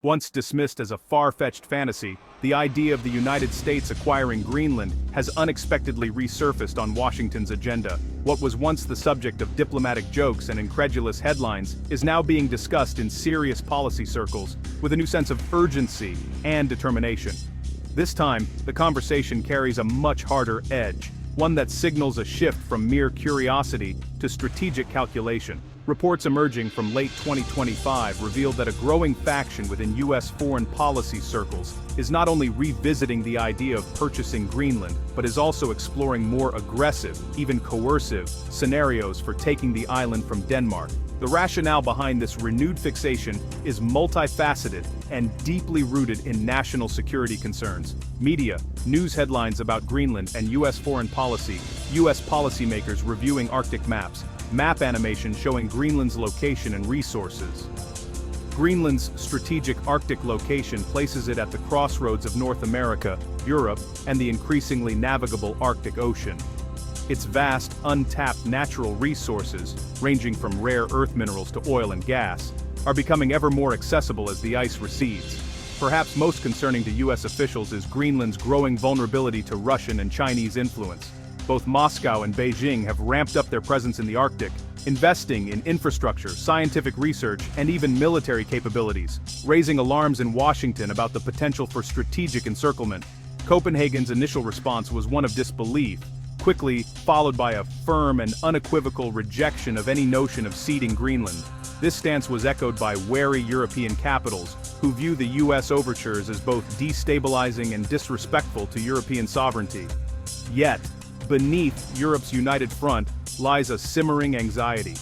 Once dismissed as a far-fetched fantasy, the idea of the United States acquiring Greenland has unexpectedly resurfaced on Washington's agenda. What was once the subject of diplomatic jokes and incredulous headlines is now being discussed in serious policy circles, with a new sense of urgency and determination. This time, the conversation carries a much harder edge, one that signals a shift from mere curiosity to strategic calculation. Reports emerging from late 2025 revealed that a growing faction within U.S. foreign policy circles is not only revisiting the idea of purchasing Greenland, but is also exploring more aggressive, even coercive, scenarios for taking the island from Denmark. The rationale behind this renewed fixation is multifaceted and deeply rooted in national security concerns. Media, news headlines about Greenland and U.S. foreign policy, U.S. policymakers reviewing Arctic maps, map animation showing Greenland's location and resources. Greenland's strategic Arctic location places it at the crossroads of North America, Europe, and the increasingly navigable Arctic Ocean. Its vast, untapped natural resources, ranging from rare earth minerals to oil and gas, are becoming ever more accessible as the ice recedes. Perhaps most concerning to U.S. officials is Greenland's growing vulnerability to Russian and Chinese influence. Both Moscow and Beijing have ramped up their presence in the Arctic, investing in infrastructure, scientific research, and even military capabilities, raising alarms in Washington about the potential for strategic encirclement. Copenhagen's initial response was one of disbelief, quickly followed by a firm and unequivocal rejection of any notion of ceding Greenland. This stance was echoed by wary European capitals, who view the U.S. overtures as both destabilizing and disrespectful to European sovereignty. Yet, beneath Europe's united front lies a simmering anxiety.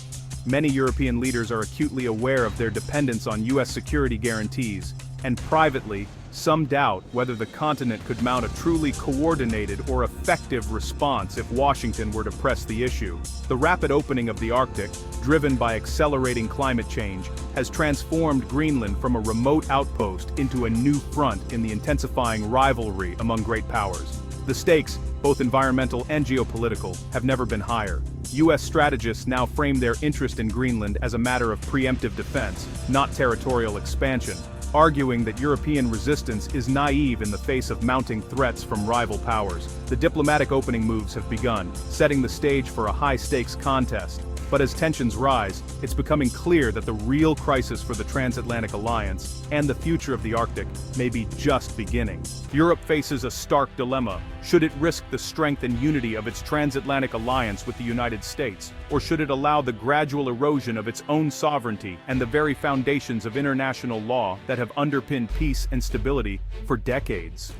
Many European leaders are acutely aware of their dependence on U.S. security guarantees, and privately, some doubt whether the continent could mount a truly coordinated or effective response if Washington were to press the issue. The rapid opening of the Arctic, driven by accelerating climate change, has transformed Greenland from a remote outpost into a new front in the intensifying rivalry among great powers. The stakes, both environmental and geopolitical, have never been higher. U.S. strategists now frame their interest in Greenland as a matter of preemptive defense, not territorial expansion, arguing that European resistance is naive in the face of mounting threats from rival powers. The diplomatic opening moves have begun, setting the stage for a high-stakes contest. But as tensions rise, it's becoming clear that the real crisis for the transatlantic alliance and the future of the Arctic may be just beginning. Europe faces a stark dilemma. Should it risk the strength and unity of its transatlantic alliance with the United States, or should it allow the gradual erosion of its own sovereignty and the very foundations of international law that have underpinned peace and stability for decades?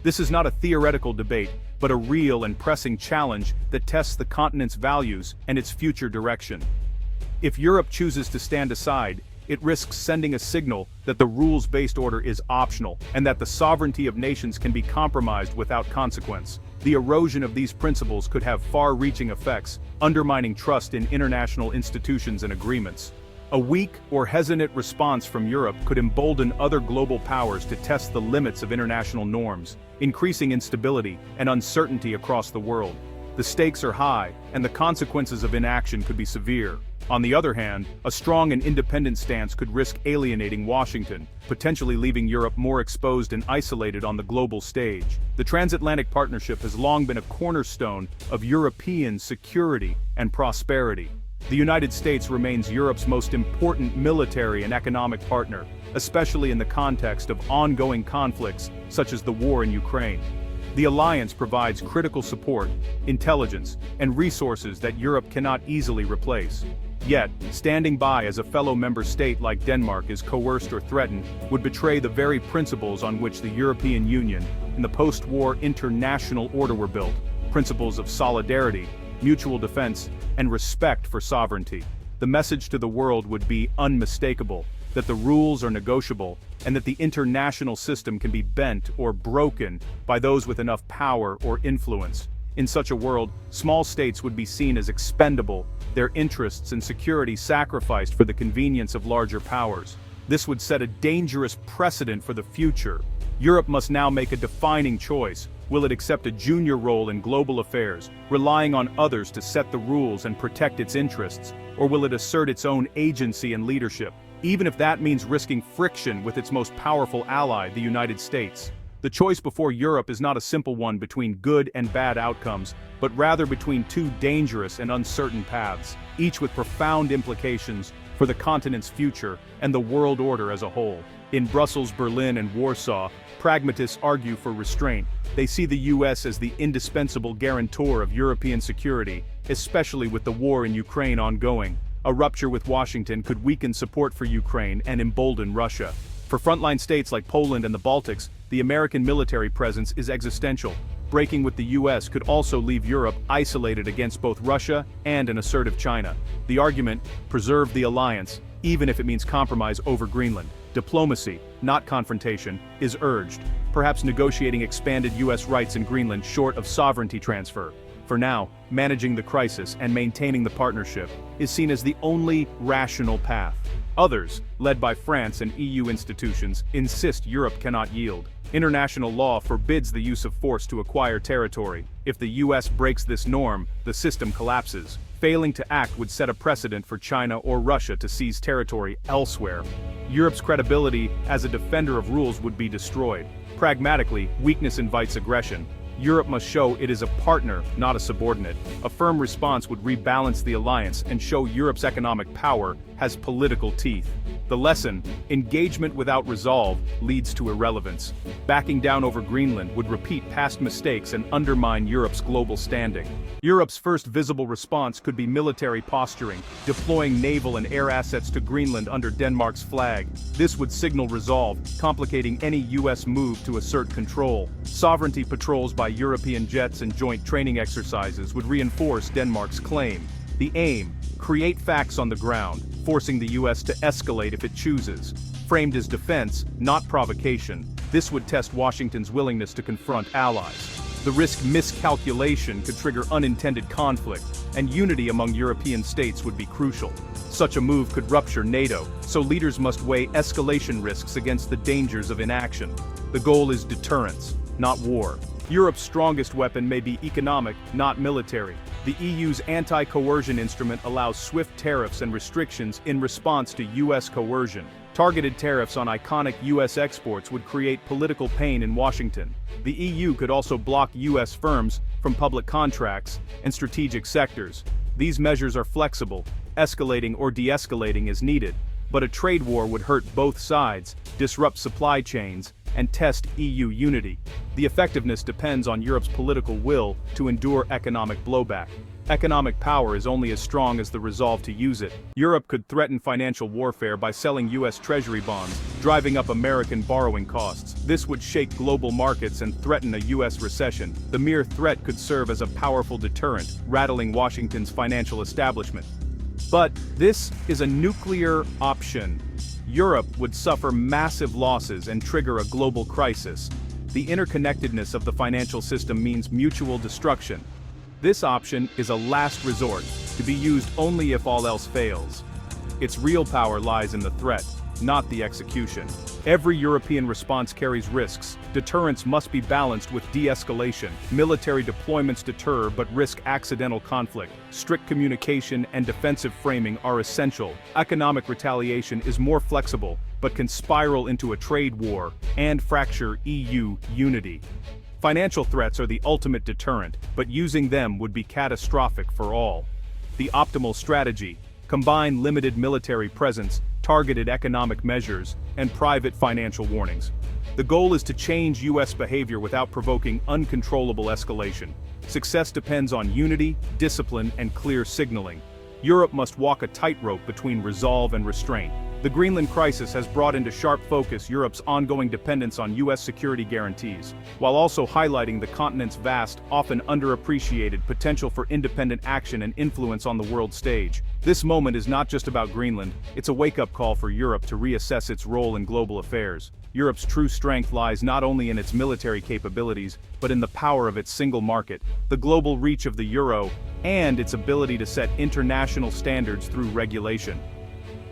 This is not a theoretical debate, but a real and pressing challenge that tests the continent's values and its future direction. If Europe chooses to stand aside, it risks sending a signal that the rules-based order is optional and that the sovereignty of nations can be compromised without consequence. The erosion of these principles could have far-reaching effects, undermining trust in international institutions and agreements. A weak or hesitant response from Europe could embolden other global powers to test the limits of international norms, increasing instability and uncertainty across the world. The stakes are high, and the consequences of inaction could be severe. On the other hand, a strong and independent stance could risk alienating Washington, potentially leaving Europe more exposed and isolated on the global stage. The transatlantic partnership has long been a cornerstone of European security and prosperity. The United States remains Europe's most important military and economic partner, especially in the context of ongoing conflicts such as the war in Ukraine. The alliance provides critical support, intelligence, and resources that Europe cannot easily replace. Yet, standing by as a fellow member state like Denmark is coerced or threatened would betray the very principles on which the European Union and the post-war international order were built, principles of solidarity, mutual defense, and respect for sovereignty. The message to the world would be unmistakable, that the rules are negotiable, and that the international system can be bent or broken by those with enough power or influence. In such a world, small states would be seen as expendable, their interests and security sacrificed for the convenience of larger powers. This would set a dangerous precedent for the future. Europe must now make a defining choice. Will it accept a junior role in global affairs, relying on others to set the rules and protect its interests, or will it assert its own agency and leadership? even if that means risking friction with its most powerful ally, the United States. The choice before Europe is not a simple one between good and bad outcomes, but rather between two dangerous and uncertain paths, each with profound implications for the continent's future and the world order as a whole. In Brussels, Berlin, and Warsaw, pragmatists argue for restraint. They see the US as the indispensable guarantor of European security, especially with the war in Ukraine ongoing. A rupture with Washington could weaken support for Ukraine and embolden Russia. For frontline states like Poland and the Baltics, the American military presence is existential. Breaking with the US could also leave Europe isolated against both Russia and an assertive China. The argument, preserve the alliance, even if it means compromise over Greenland. Diplomacy, not confrontation, is urged, perhaps negotiating expanded US rights in Greenland short of sovereignty transfer. For now, managing the crisis and maintaining the partnership is seen as the only rational path. Others, led by France and EU institutions, insist Europe cannot yield. International law forbids the use of force to acquire territory. If the US breaks this norm, the system collapses. Failing to act would set a precedent for China or Russia to seize territory elsewhere. Europe's credibility as a defender of rules would be destroyed. Pragmatically, weakness invites aggression. Europe must show it is a partner, not a subordinate. A firm response would rebalance the alliance and show Europe's economic power has political teeth. The lesson, engagement without resolve, leads to irrelevance. Backing down over Greenland would repeat past mistakes and undermine Europe's global standing. Europe's first visible response could be military posturing, deploying naval and air assets to Greenland under Denmark's flag. This would signal resolve, complicating any US move to assert control. Sovereignty patrols by European jets and joint training exercises would reinforce Denmark's claim. The aim, create facts on the ground, forcing the US to escalate if it chooses. Framed as defense, not provocation, this would test Washington's willingness to confront allies. The risk miscalculation could trigger unintended conflict, and unity among European states would be crucial. Such a move could rupture NATO, so leaders must weigh escalation risks against the dangers of inaction. The goal is deterrence, not war. Europe's strongest weapon may be economic, not military. The EU's anti-coercion instrument allows swift tariffs and restrictions in response to US coercion. Targeted tariffs on iconic US exports would create political pain in Washington. The EU could also block US firms from public contracts and strategic sectors. These measures are flexible, escalating or de-escalating as needed, but a trade war would hurt both sides, disrupt supply chains, and test EU unity. The effectiveness depends on Europe's political will to endure economic blowback. Economic power is only as strong as the resolve to use it. Europe could threaten financial warfare by selling US Treasury bonds, driving up American borrowing costs. This would shake global markets and threaten a US recession. The mere threat could serve as a powerful deterrent, rattling Washington's financial establishment. But this is a nuclear option. Europe would suffer massive losses and trigger a global crisis. The interconnectedness of the financial system means mutual destruction. This option is a last resort, to be used only if all else fails. Its real power lies in the threat, not the execution. Every European response carries risks. Deterrence must be balanced with de-escalation. Military deployments deter but risk accidental conflict. Strict communication and defensive framing are essential. Economic retaliation is more flexible, but can spiral into a trade war and fracture EU unity. Financial threats are the ultimate deterrent, but using them would be catastrophic for all. The optimal strategy: combine limited military presence, targeted economic measures, and private financial warnings. The goal is to change US behavior without provoking uncontrollable escalation. Success depends on unity, discipline, and clear signaling. Europe must walk a tightrope between resolve and restraint. The Greenland crisis has brought into sharp focus Europe's ongoing dependence on US security guarantees, while also highlighting the continent's vast, often underappreciated potential for independent action and influence on the world stage. This moment is not just about Greenland, it's a wake-up call for Europe to reassess its role in global affairs. Europe's true strength lies not only in its military capabilities, but in the power of its single market, the global reach of the euro, and its ability to set international standards through regulation.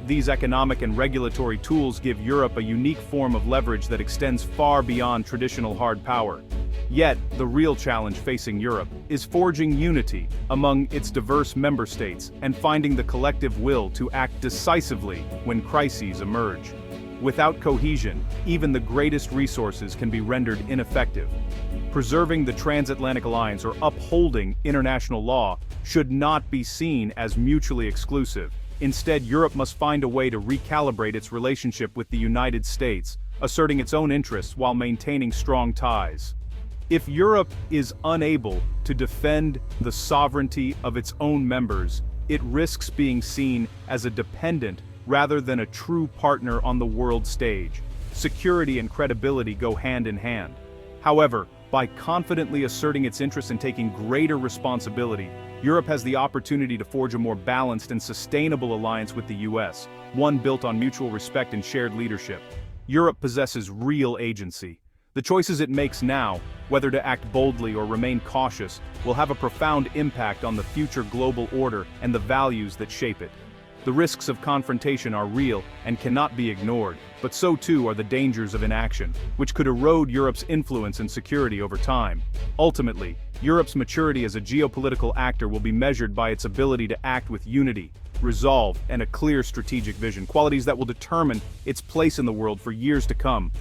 These economic and regulatory tools give Europe a unique form of leverage that extends far beyond traditional hard power. Yet, the real challenge facing Europe is forging unity among its diverse member states and finding the collective will to act decisively when crises emerge. Without cohesion, even the greatest resources can be rendered ineffective. Preserving the transatlantic alliance or upholding international law should not be seen as mutually exclusive. Instead, Europe must find a way to recalibrate its relationship with the United States, asserting its own interests while maintaining strong ties. If Europe is unable to defend the sovereignty of its own members, it risks being seen as a dependent rather than a true partner on the world stage. Security and credibility go hand in hand. However, by confidently asserting its interests and taking greater responsibility, Europe has the opportunity to forge a more balanced and sustainable alliance with the US, one built on mutual respect and shared leadership. Europe possesses real agency. The choices it makes now, whether to act boldly or remain cautious, will have a profound impact on the future global order and the values that shape it. The risks of confrontation are real and cannot be ignored, but so too are the dangers of inaction, which could erode Europe's influence and security over time. Ultimately, Europe's maturity as a geopolitical actor will be measured by its ability to act with unity, resolve, and a clear strategic vision, qualities that will determine its place in the world for years to come.